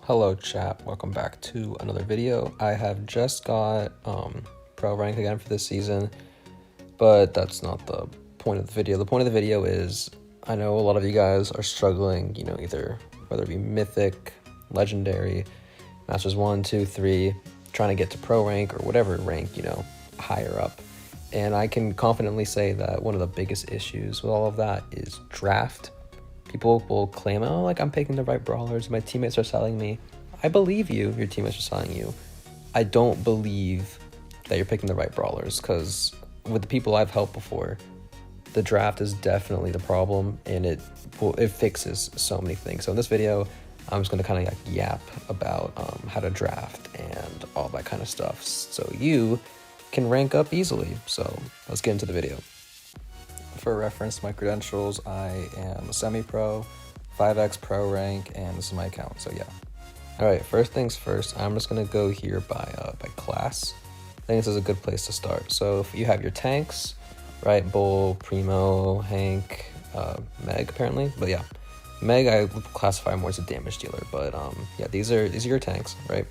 Hello chat, welcome back to another video. I have just got pro rank again for this season, but that's not the point of the video. The point of the video is I know a lot of you guys are struggling, either whether it be mythic, legendary, masters 1, 2, 3, trying to get to pro rank or whatever rank, higher up. And I can confidently say that one of the biggest issues with all of that is draft. People will claim, oh, like I'm picking the right brawlers, my teammates are selling me. I believe you, your teammates are selling you. I don't believe that you're picking the right brawlers, because with the people I've helped before, the draft is definitely the problem, and it fixes so many things. So in this video, I'm just going to kind of yap about how to draft and all that kind of stuff, so you can rank up easily. So let's get into the video. For reference, my credentials, I am a semi-pro, 5x pro rank, and this is my account, so yeah. Alright, first things first, I'm just going to go here by class. I think this is a good place to start. So if you have your tanks, right, Bull, Primo, Hank, Meg apparently, but yeah. Meg I would classify more as a damage dealer, but yeah, these are your tanks, right?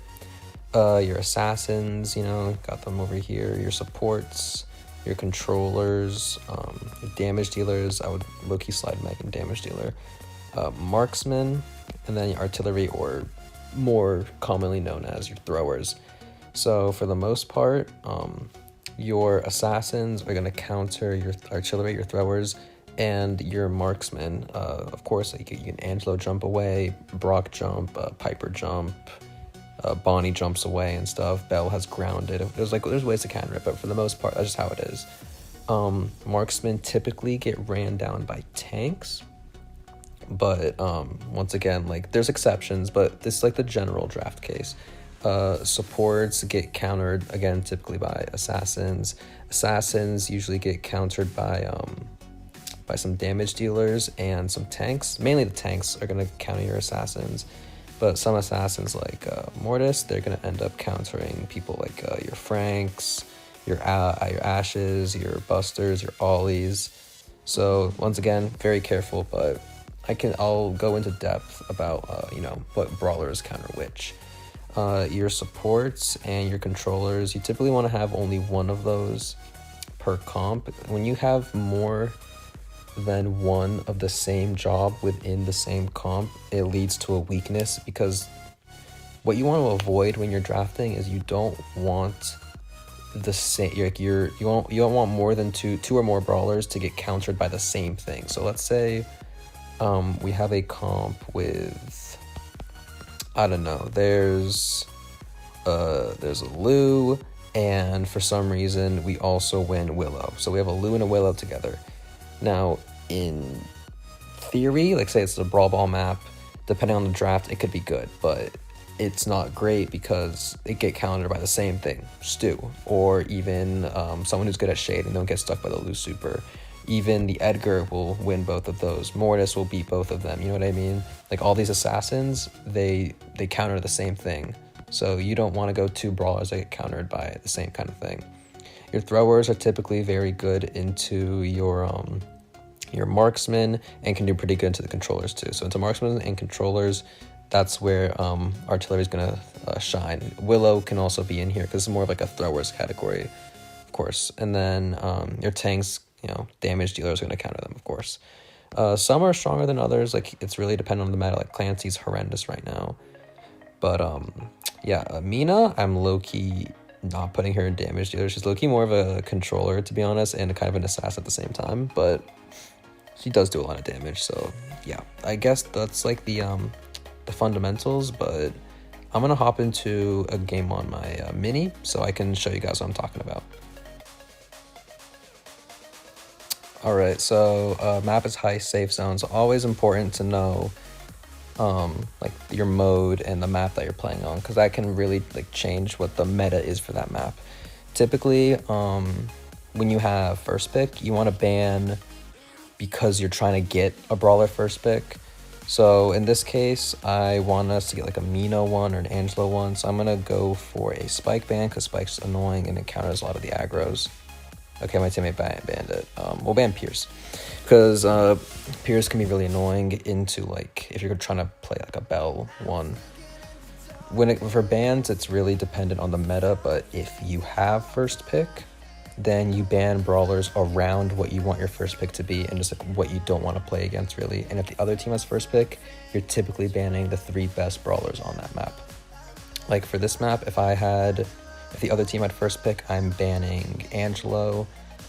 Your assassins, got them over here, your supports, your controllers, your damage dealers. I would low-key slide Meg in damage dealer, marksman, and then your artillery, or more commonly known as your throwers. So for the most part, your assassins are going to counter your artillery, your throwers, and your marksman. Of course, you can Angelo jump away, Brock jump, Piper jump, Bonnie jumps away and stuff. Belle has grounded. There's ways to counter it, but for the most part, that's just how it is. Marksmen typically get ran down by tanks, but once again, there's exceptions, but this is the general draft case. Supports get countered again typically by assassins. Assassins usually get countered by some damage dealers and some tanks. Mainly the tanks are going to counter your assassins. But some assassins like Mortis, they're going to end up countering people like your Franks, your Ashes, your Busters, your Ollies. So once again, very careful, but I'll go into depth about what brawlers counter which. Your supports and your controllers, you typically want to have only one of those per comp. When you have more than one of the same job within the same comp, it leads to a weakness, because what you want to avoid when you're drafting is you don't want the same, you don't want more than two or more brawlers to get countered by the same thing. So let's say we have a comp with, I don't know, there's a Lou, and for some reason we also win Willow. So we have a Lou and a Willow together. Now, in theory, say it's a Brawl Ball map, depending on the draft, it could be good, but it's not great because it get countered by the same thing, Stu, or even someone who's good at Shade and don't get stuck by the Lou Super. Even the Edgar will win both of those. Mortis will beat both of them, you know what I mean? All these assassins, they counter the same thing. So you don't want to go two brawlers that get countered by the same kind of thing. Your throwers are typically very good into your marksmen, and can do pretty good into the controllers too. So into marksmen and controllers, that's where artillery is going to shine. Willow can also be in here because it's more of a throwers category, of course. And then your tanks, damage dealers are going to counter them, of course. Some are stronger than others. It's really dependent on the meta. Clancy's horrendous right now. But yeah, Mina, I'm low-key not putting her in damage dealer. She's low-key more of a controller, to be honest, and kind of an assassin at the same time, but she does do a lot of damage. So yeah, I guess that's the fundamentals, but I'm gonna hop into a game on my mini so I can show you guys what I'm talking about. All right, so map is Heist, safe zones. Always important to know your mode and the map that you're playing on, because that can really change what the meta is for that map. Typically, when you have first pick, you want to ban because you're trying to get a brawler first pick. So in this case, I want us to get a Mino one or an Angelo one, so I'm gonna go for a Spike ban because Spike's annoying and it counters a lot of the aggros. Okay, my teammate banned it. We'll ban Pierce, because Pierce can be really annoying into if you're trying to play a Bell one. for bans, it's really dependent on the meta, but if you have first pick, then you ban brawlers around what you want your first pick to be and just like what you don't want to play against, really. And if the other team has first pick, you're typically banning the 3 best brawlers on that map. Like for this map, if the other team had first pick, I'm banning Angelo,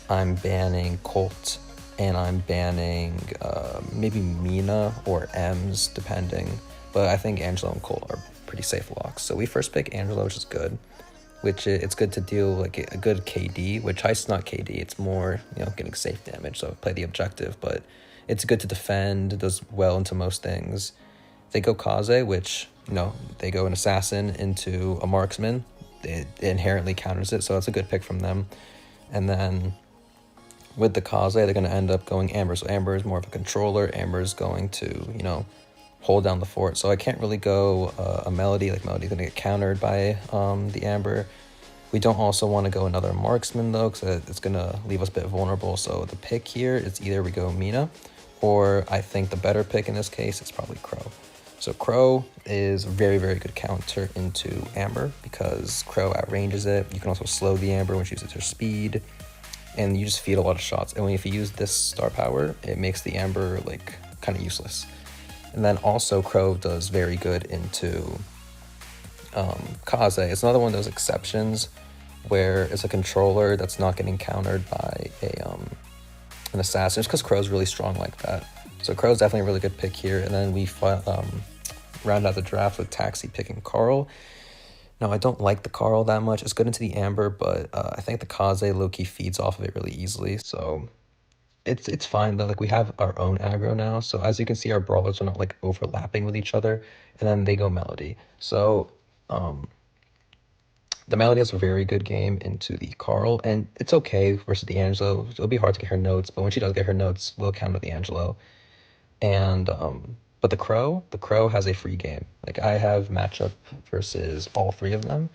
I'm banning Colt, and I'm banning maybe Mina or Ems, depending. But I think Angelo and Colt are pretty safe locks. So we first pick Angelo, which is good. Which it's good to deal like a good KD, which Heist's not KD. It's more, getting safe damage, so play the objective. But it's good to defend, does well into most things. They go Kaze, which, they go an assassin into a marksman. It inherently counters it, so that's a good pick from them. And then with the Kaze, they're going to end up going Amber. So Amber is more of a controller. Amber is going to, hold down the fort. So I can't really go a Melody. Like Melody's going to get countered by the Amber. We don't also want to go another marksman though, because it's going to leave us a bit vulnerable. So the pick here is either we go Mina, or I think the better pick in this case is probably Crow. So Crow is a very, very good counter into Amber because Crow outranges it. You can also slow the Amber when she uses her speed, and you just feed a lot of shots. And if you use this star power, it makes the Amber like kind of useless. And then also Crow does very good into Kaze. It's another one of those exceptions where it's a controller that's not getting countered by an assassin, just because Crow's really strong like that. So Crow's definitely a really good pick here. And then we round out the draft with Taxi picking Carl. Now, I don't like the Carl that much. It's good into the Amber, but I think the Kaze low-key feeds off of it really easily. So it's fine though. Like we have our own aggro now, so as you can see, our brawlers are not like overlapping with each other, and then they go Melody. So the Melody has a very good game into the Carl, and it's okay versus the Angelo. It'll be hard to get her notes, but when she does get her notes, we'll counter the Angelo. And but the Crow has a free game. Like I have matchup versus all 3 of them,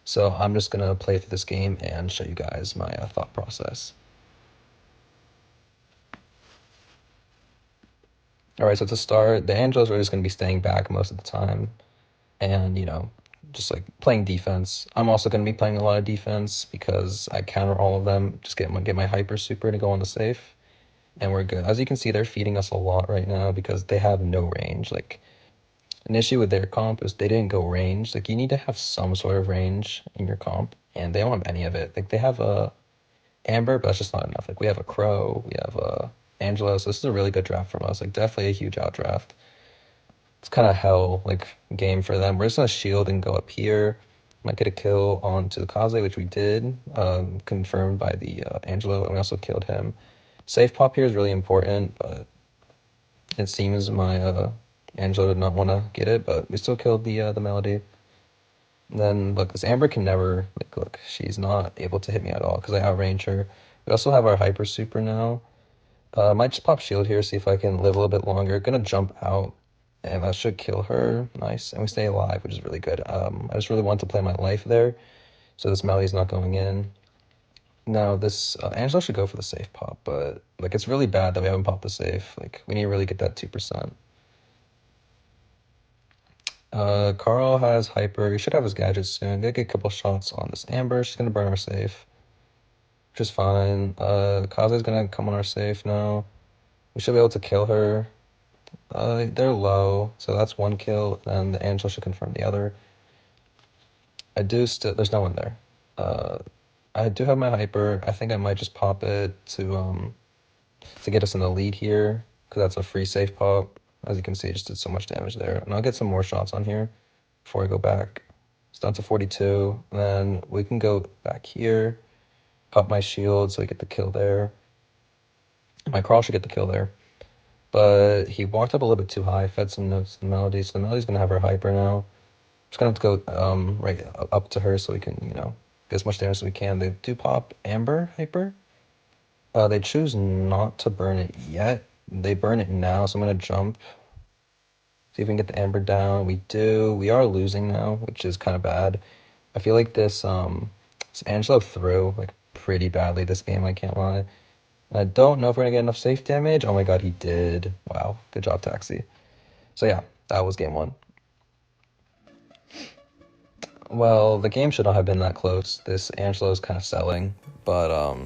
so I'm just gonna play through this game and show you guys my thought process. All right, so to start, the Angelos are just going to be staying back most of the time and, just like playing defense. I'm also going to be playing a lot of defense because I counter all of them, just get my hyper super to go on the safe, and we're good. As you can see, they're feeding us a lot right now because they have no range. Like, an issue with their comp is they didn't go range. Like, you need to have some sort of range in your comp, and they don't have any of it. Like, they have a Amber, but that's just not enough. Like, we have a Crow, we have a Angelo, so this is a really good draft from us. Like, definitely a huge out draft. It's kind of hell, like, game for them. We're just gonna shield and go up here. Might get a kill onto the Kaze, which we did, confirmed by the Angelo, and we also killed him. Safe pop here is really important, but it seems my Angelo did not want to get it, but we still killed the Melody. And then look, this Amber can never, like, look, she's not able to hit me at all because I outrange her. We also have our hyper super now. Might just pop shield here, see if I can live a little bit longer. Gonna jump out, and that should kill her. Nice, and we stay alive, which is really good. I just really want to play my life there, so this Melly's not going in. Now this Angelo should go for the safe pop, but like it's really bad that we haven't popped the safe. Like we need to really get that 2%. Carl has hyper. He should have his gadgets soon. Gonna get a couple shots on this Amber. She's gonna burn our safe, which is fine. Kaze's gonna come on our safe now. We should be able to kill her. They're low, so that's 1 kill, and the Angel should confirm the other. I do still, there's no one there. I do have my hyper. I think I might just pop it to get us in the lead here, because that's a free safe pop. As you can see, it just did so much damage there. And I'll get some more shots on here before I go back. It's down to 42, and then we can go back here, pop my shield so I get the kill there. My Carl should get the kill there. But he walked up a little bit too high, fed some notes to Melody, so Melody's gonna have her hyper now. Just gonna have to go right up to her so we can, get as much damage as we can. They do pop Amber hyper. They choose not to burn it yet. They burn it now, so I'm gonna jump. See if we can get the Amber down. We do. We are losing now, which is kind of bad. I feel like this Angelo threw like pretty badly this game, I can't lie. I don't know if we're gonna get enough safe damage. Oh my god, he did. Wow, good job, Taxi. So yeah, that was game 1. Well, the game should not have been that close. This Angelo's kind of selling, but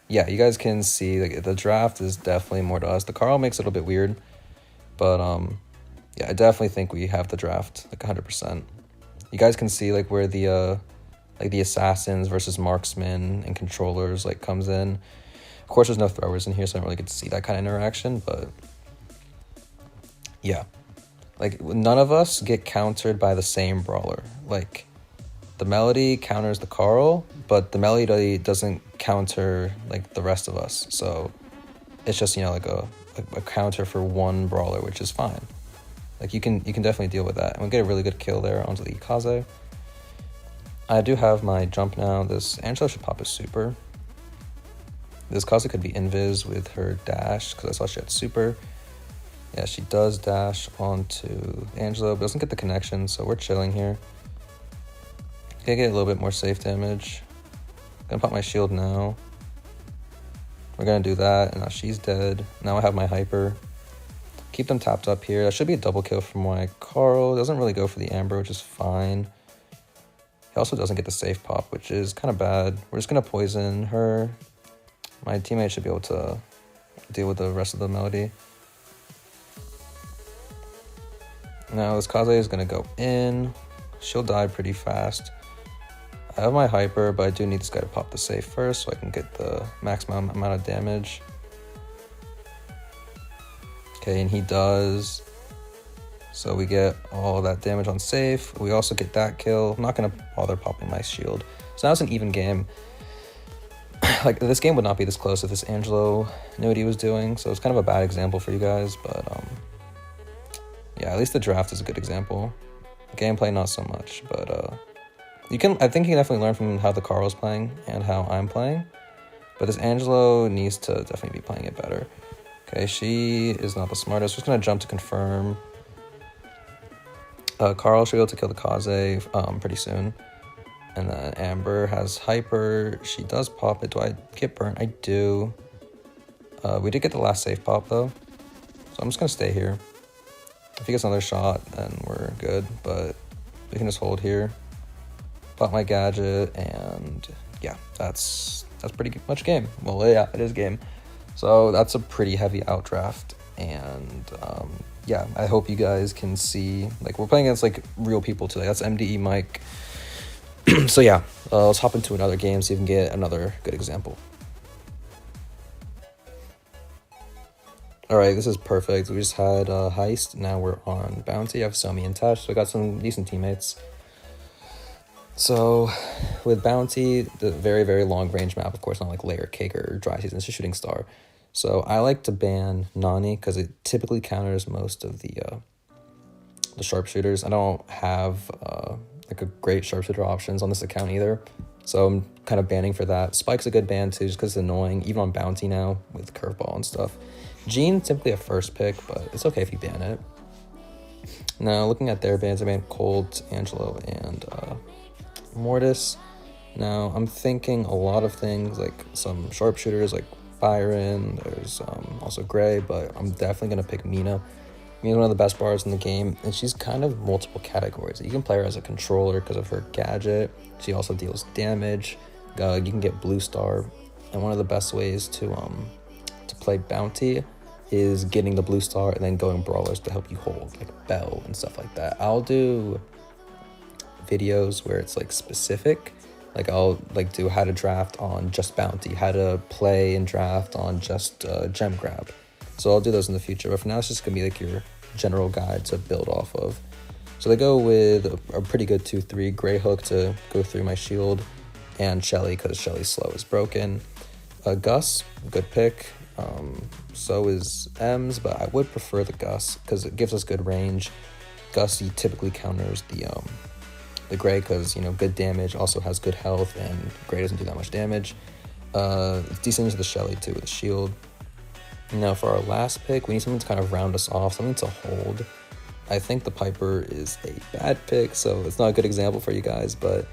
yeah, you guys can see like the draft is definitely more to us. The Carl makes it a little bit weird, but yeah, I definitely think we have the draft like 100%. You guys can see like where the assassins versus marksmen and controllers like comes in. Of course, there's no throwers in here, so I don't really get to see that kind of interaction, but yeah. Like, none of us get countered by the same brawler. Like, the Melody counters the Carl, but the Melody doesn't counter, like, the rest of us. So, it's just, like a counter for one brawler, which is fine. Like, you can definitely deal with that. And we get a really good kill there onto the Kaze. I do have my jump now. This Angela should pop a super. This Kaze could be invis with her dash, because I saw she had super. Yeah, she does dash onto Angelo, but doesn't get the connection, so we're chilling here. Gonna get a little bit more safe damage. Gonna pop my shield now. We're gonna do that, and now she's dead. Now I have my hyper. Keep them tapped up here. That should be a double kill from my Carl. Doesn't really go for the Amber, which is fine. He also doesn't get the safe pop, which is kind of bad. We're just gonna poison her. My teammate should be able to deal with the rest of the Melody. Now this Kaze is going to go in. She'll die pretty fast. I have my hyper, but I do need this guy to pop the safe first so I can get the maximum amount of damage. Okay, and he does. So we get all that damage on safe. We also get that kill. I'm not going to bother popping my shield. So now it's an even game. Like, this game would not be this close if this Angelo knew what he was doing. So it's kind of a bad example for you guys, but yeah, at least the draft is a good example. Gameplay, not so much, but I think you can definitely learn from how the Carl's playing and how I'm playing. But this Angelo needs to definitely be playing it better. Okay, she is not the smartest. Just gonna jump to confirm. Carl should be able to kill the Kaze pretty soon. And then Amber has hyper. She does pop it. Do I get burnt? I do. We did get the last safe pop though, so I'm just gonna stay here. If he gets another shot, then we're good, but we can just hold here. Pop my gadget, and yeah, that's pretty much game. Well, yeah, it is game. So that's a pretty heavy outdraft, and yeah, I hope you guys can see, like, we're playing against, like, real people today. That's MDE Mike. So yeah, let's hop into another game, see if we can get another good example. All right, this is perfect. We just had Heist. Now we're on Bounty. I have Somi and Tesh, so I got some decent teammates. So with Bounty, the very, very long range map, of course, not like Layer Cake or Dry Season, it's a Shooting Star. So I like to ban Nani because it typically counters most of the sharpshooters. I don't have like a great sharpshooter options on this account either. So I'm kind of banning for that. Spike's a good ban too, just because it's annoying, even on Bounty now with Curveball and stuff. Jean, typically a first pick, but it's okay if you ban it. Now, looking at their bans, I banned Colt, Angelo, and Mortis. Now, I'm thinking a lot of things, like some sharpshooters, like Byron. There's also Gray, but I'm definitely going to pick Mina. Mina's one of the best bars in the game, and she's kind of multiple categories. You can play her as a controller because of her gadget. She also deals damage. You can get Blue Star, and one of the best ways to play Bounty is getting the Blue Star and then going brawlers to help you hold, like Bell and stuff like that. I'll do videos where it's like specific, like I'll like do how to draft on just Bounty, how to play and draft on just Gem Grab. So I'll do those in the future, but for now it's just gonna be like your general guide to build off of. So they go with a pretty good 2-3, Gray Hook to go through my shield, and Shelly because Shelly's slow is broken. Gus, good pick. So is Ems, but I would prefer the Gus because it gives us good range. Gus, he typically counters the Gray because, good damage, also has good health, and Gray doesn't do that much damage. It's decent into the Shelly too with the shield. Now for our last pick, we need something to kind of round us off, something to hold. I think the Piper is a bad pick, so it's not a good example for you guys, but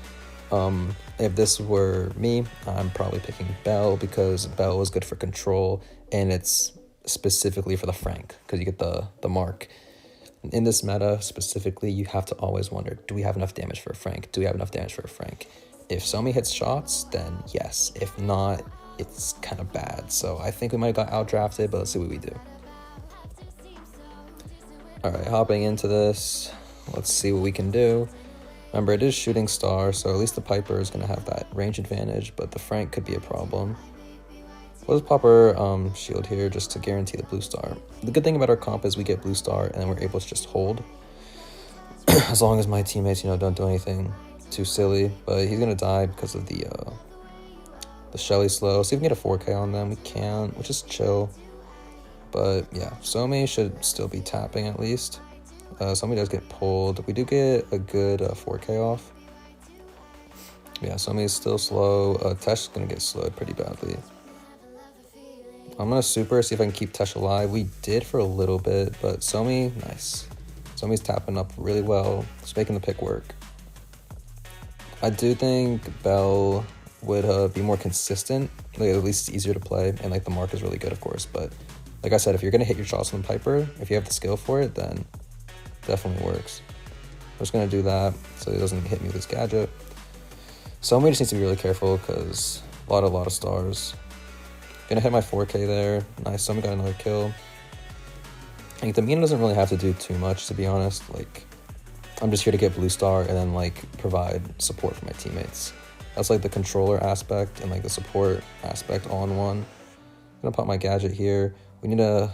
if this were me, I'm probably picking Bell because Bell is good for control, and it's specifically for the Frank because you get the mark. In this meta specifically, you have to always wonder, do we have enough damage for a Frank? Do we have enough damage for a Frank? If Somi hits shots, then yes. If not, it's kind of bad. So I think we might have got outdrafted, but let's see what we do. All right, hopping into this, let's see what we can do. Remember, it is shooting star, so at least the Piper is going to have that range advantage, but the Frank could be a problem. We'll just pop our shield here just to guarantee the blue star. The good thing about our comp is we get blue star and then we're able to just hold. As long as my teammates, don't do anything too silly. But he's going to die because of the Shelly slow. See if we can get a 4K on them. We can't, which is chill. But yeah, Somi should still be tapping at least. Somi does get pulled. We do get a good 4K off. Yeah, Somi is still slow. Tesh is going to get slowed pretty badly. I'm going to super, see if I can keep Tesh alive. We did for a little bit, but Somi, nice. Somi's tapping up really well. It's making the pick work. I do think Bell would be more consistent. Like, at least it's easier to play, and like the mark is really good, of course. But like I said, if you're going to hit your shots on the Piper, if you have the skill for it, then it definitely works. I'm just going to do that so he doesn't hit me with his gadget. Somi just needs to be really careful because a lot of stars. Gonna hit my 4K there. Nice, Somi got another kill. Like, the Mina doesn't really have to do too much, to be honest. Like, I'm just here to get blue star and then like provide support for my teammates. That's like the controller aspect and like the support aspect all in one. I'm gonna pop my gadget here. We need to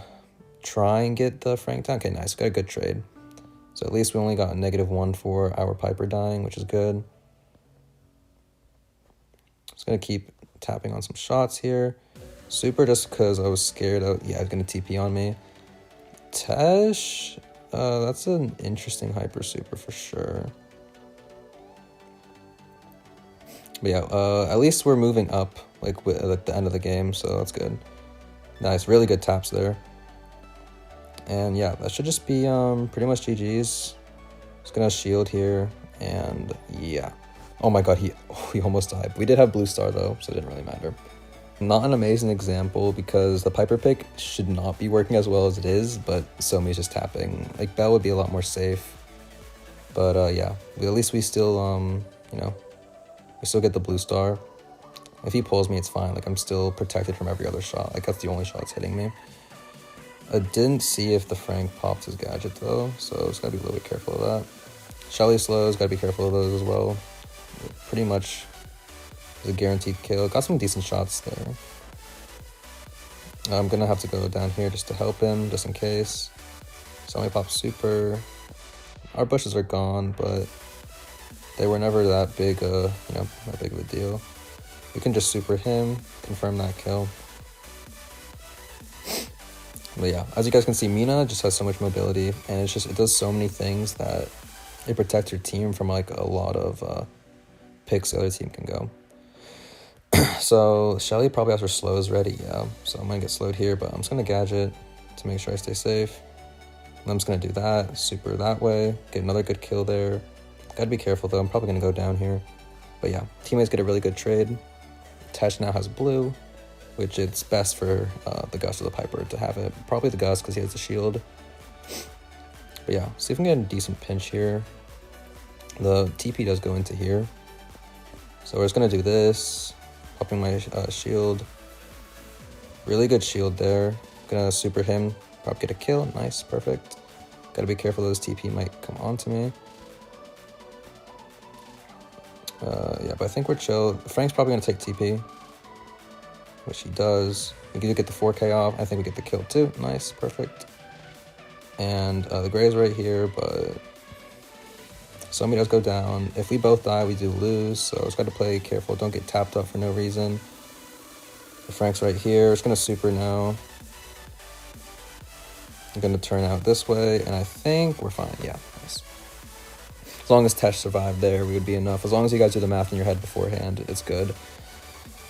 try and get the Frank down. Okay, nice, got a good trade. So at least we only got a -1 for our Piper dying, which is good. Just gonna keep tapping on some shots here. Super just because I was scared of, yeah, it's going to TP on me. Tesh, that's an interesting hyper super for sure. But yeah, at least we're moving up like at the end of the game, so that's good. Nice, really good taps there. And yeah, that should just be pretty much GG's. Just gonna shield here, and yeah. Oh my god, he almost died. We did have blue star though, so it didn't really matter. Not an amazing example because the Piper pick should not be working as well as it is, but Somi's just tapping. Like, Bell would be a lot more safe. But yeah, at least we still, we still get the blue star. If he pulls me, it's fine. Like, I'm still protected from every other shot. Like, that's the only shot that's hitting me. I didn't see if the Frank popped his gadget though, so just gotta be a little bit careful of that. Shelly slows, gotta be careful of those as well. Pretty much is a guaranteed kill. Got some decent shots there. I'm gonna have to go down here just to help him, just in case. Somi pop super. Our bushes are gone, but they were never that big, that big of a deal. We can just super him, confirm that kill. But yeah, as you guys can see, Mina just has so much mobility, and it does so many things that it protects your team from like a lot of picks the other team can go. So Shelly probably has her slows ready, yeah. So I'm gonna get slowed here, but I'm just gonna gadget to make sure I stay safe. And I'm just gonna do that, super that way, get another good kill there. Gotta be careful though, I'm probably gonna go down here. But yeah, teammates get a really good trade. Tesh now has blue, which it's best for the Gus or the Piper to have it. Probably the Gus because he has the shield. But yeah, see if we can get a decent pinch here. The TP does go into here. So we're just gonna do this. Popping my shield. Really good shield there. Gonna super him. Probably get a kill. Nice, perfect. Gotta be careful, those TP might come onto me. Yeah, but I think we're chill. Frank's probably gonna take TP, which he does. We do get the 4K off. I think we get the kill too. Nice, perfect. And the gray is right here, but Somi does go down. If we both die, we do lose, so just got to play careful. Don't get tapped up for no reason. The Frank's right here. It's going to super now. I'm going to turn out this way, and I think we're fine. Yeah, nice. As long as Tesh survived there, we would be enough. As long as you guys do the math in your head beforehand, it's good.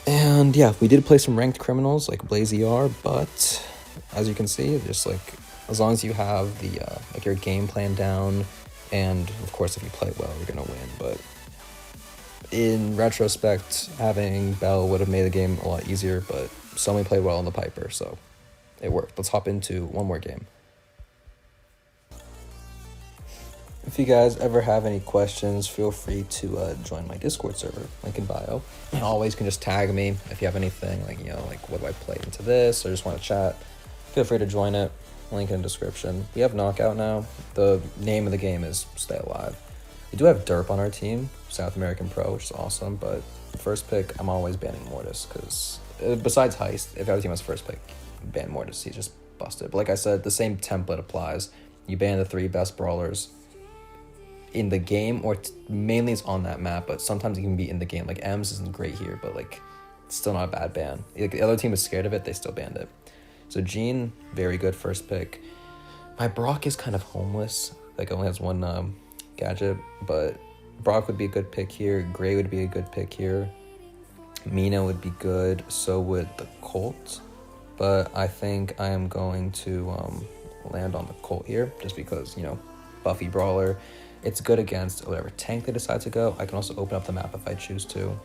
And yeah, we did play some ranked criminals like Blaze ER, but as you can see, just like as long as you have the like your game plan down, and of course if you play well, you're gonna win. But in retrospect, having Bell would have made the game a lot easier, but Somi played well on the Piper, so it worked. Let's hop into one more game. If you guys ever have any questions, feel free to join my Discord server, link in bio. And always can just tag me if you have anything, like, like what do I play into this, or just want to chat. Feel free to join it, link in the description. We have Knockout now. The name of the game is Stay Alive. We do have Derp on our team, South American Pro, which is awesome, but the first pick, I'm always banning Mortis, because besides Heist, if our team has first pick, ban Mortis, he's just busted. But like I said, the same template applies. You ban the 3 best brawlers in the game, or mainly it's on that map, but sometimes it can be in the game. Like Ems isn't great here, but like it's still not a bad ban. Like, the other team is scared of it, they still banned it. So Jean, very good first pick. My Brock is kind of homeless, like only has one gadget, but Brock would be a good pick here. Gray would be a good pick here. Mina would be good, so would the Colt, but I think I am going to land on the Colt here, just because, Buffy Brawler. It's good against whatever tank they decide to go. I can also open up the map if I choose to.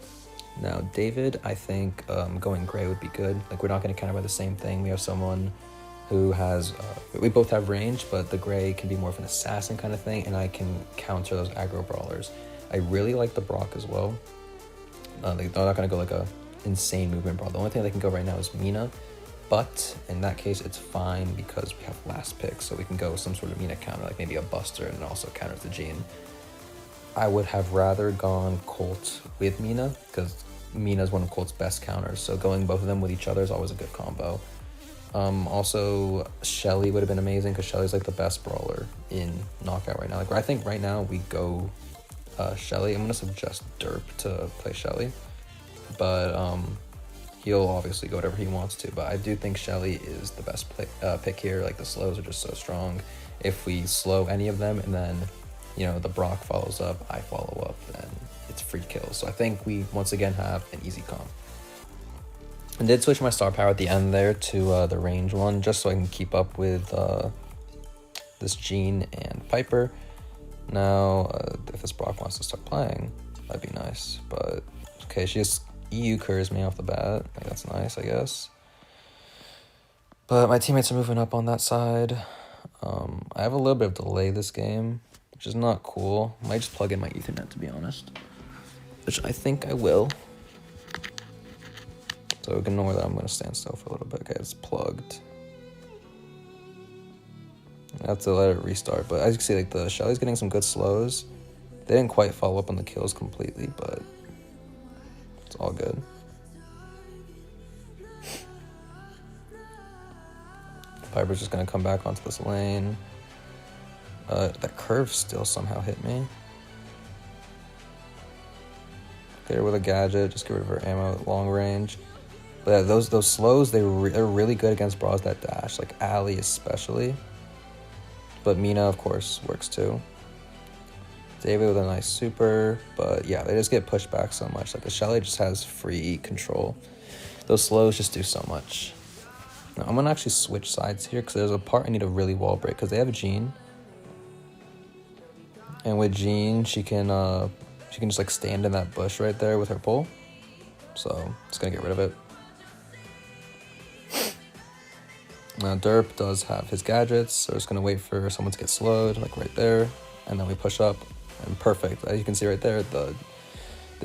Now, David, I think going Gray would be good. Like, we're not going to counter by the same thing. We have someone who has... we both have range, but the Gray can be more of an assassin kind of thing, and I can counter those aggro brawlers. I really like the Brock as well. They're not going to go like a insane movement brawl. The only thing they can go right now is Mina. But in that case, it's fine because we have last pick, so we can go with some sort of Mina counter, like maybe a Buster, and also counters the Jean. I would have rather gone Colt with Mina, because Mina is one of Colt's best counters, so going both of them with each other is always a good combo. Also, Shelly would have been amazing, because Shelly's like the best brawler in Knockout right now. Like, I think right now we go Shelly. I'm going to suggest Derp to play Shelly, but he'll obviously go whatever he wants to, but I do think Shelly is the best pick here. Like, the slows are just so strong. If we slow any of them and then, the Brock follows up, I follow up, then it's free kills. So I think we once again have an easy comp. I did switch my star power at the end there to the range one, just so I can keep up with this Jean and Piper. Now, if this Brock wants to start playing, that'd be nice, but okay, she just EU curves me off the bat. Like, that's nice, I guess. But my teammates are moving up on that side. I have a little bit of delay this game, which is not cool. Might just plug in my Ethernet, to be honest, which I think I will. So ignore that. I'm going to stand still for a little bit. Okay, it's plugged. I have to let it restart. But as you can see, like, the Shelly's getting some good slows. They didn't quite follow up on the kills completely, but it's all good. Piper's just going to come back onto this lane. That curve still somehow hit me. Get her with a gadget, just get rid of her ammo at long range. But yeah, those slows, they're really good against brawlers that dash, like Ali especially. But Mina, of course, works too. David with a nice super, but yeah, they just get pushed back so much. Like, the Shelly just has free control. Those slows just do so much. Now, I'm gonna actually switch sides here, because there's a part I need to really wall break, because they have Jean. And with Jean, she can just like stand in that bush right there with her pull. So just gonna get rid of it. Now Derp does have his gadgets, so we're just gonna wait for someone to get slowed, like right there, and then we push up, and perfect. As you can see right there, the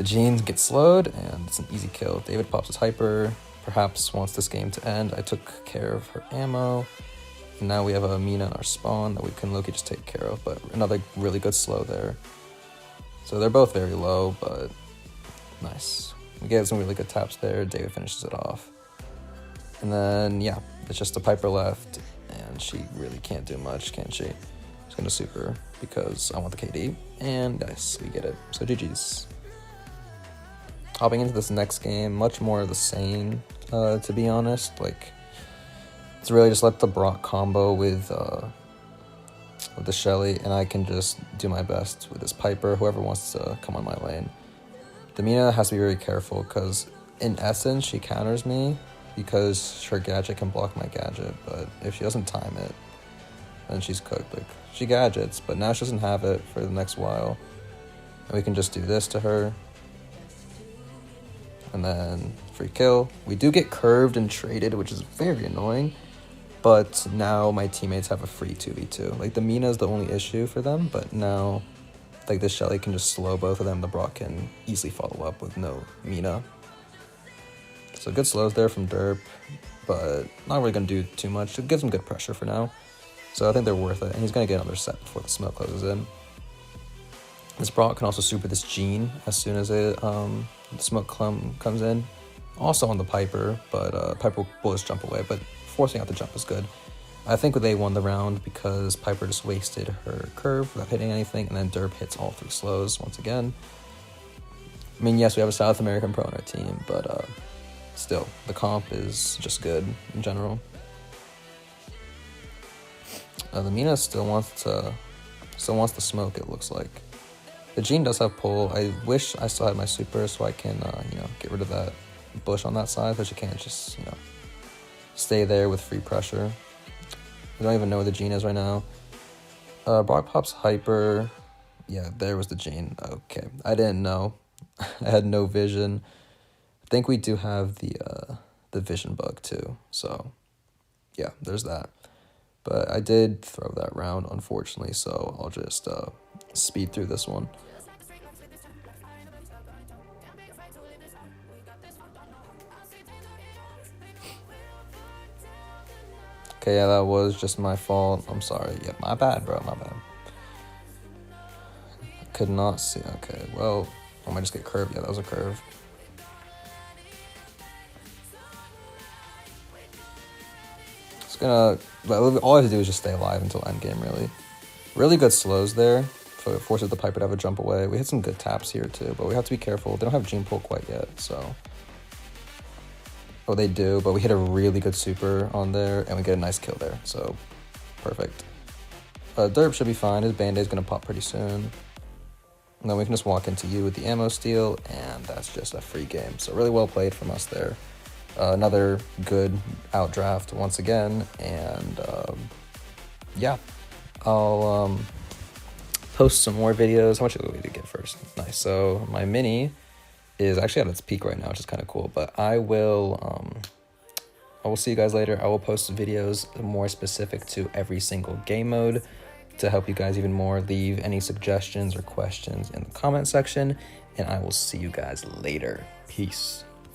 Jean gets slowed, and it's an easy kill. David pops his hyper, perhaps wants this game to end. I took care of her ammo, and now we have a Mina in our spawn that we can Loki just take care of, but another really good slow there. So they're both very low, but nice. We get some really good taps there. David finishes it off. And then, yeah, it's just a Piper left, and she really can't do much, can she? Just gonna super because I want the KD, and nice, we get it. So GG's. Hopping into this next game, much more of the same, to be honest. Like, it's really just let the Brock combo with the Shelly, and I can just do my best with this Piper, whoever wants to come on my lane. The Mina has to be very careful, because in essence, she counters me, because her gadget can block my gadget, but if she doesn't time it, then she's cooked. Like, she gadgets, but now she doesn't have it for the next while, and we can just do this to her, and then free kill. We do get curved and traded, which is very annoying, But now my teammates have a free 2v2. Like, the Mina is the only issue for them, but now, like, the Shelly can just slow both of them. The Brock can easily follow up with no Mina. So good slows there from Derp, but not really going to do too much. It gives him good pressure for now. So I think they're worth it, and he's going to get another set before the smoke closes in. This Brock can also super this Jean as soon as the smoke clump comes in. Also on the Piper, but Piper will just jump away, but forcing out the jump is good. I think they won the round because Piper just wasted her curve without hitting anything, and then Derp hits all 3 slows once again. I mean, yes, we have a South American pro on our team, but still, the comp is just good in general. The Mina still wants the smoke, it looks like. The Jean does have pull. I wish I still had my super so I can, get rid of that bush on that side, but you can't just, stay there with free pressure. I don't even know where the Jean is right now. Brock pops hyper. Yeah, there was the Jean. Okay, I didn't know. I had no vision. I think we do have the vision bug too. So, yeah, there's that. But I did throw that round, unfortunately, so I'll just speed through this one. Okay, yeah, that was just my fault. I'm sorry. Yeah, my bad, bro, my bad. Could not see. Okay, well, I might just get curved. Yeah, that was a curve. It's gonna, all I have to do is just stay alive until endgame, really. Really good slows there. So it forces the Piper to have a jump away. We hit some good taps here, too, but we have to be careful. They don't have Gene Pull quite yet, so. Oh, they do, but we hit a really good super on there, and we get a nice kill there, so perfect. Derp should be fine. His Band-Aid's going to pop pretty soon. And then we can just walk into you with the ammo steal, and that's just a free game. So really well played from us there. Another good outdraft once again, and yeah, I'll post some more videos. How much did we get first? Nice. So my mini is actually at its peak right now, which is kind of cool, but I will see you guys later. I will post videos more specific to every single game mode to help you guys even more. Leave any suggestions or questions in the comment section, and I will see you guys later. Peace.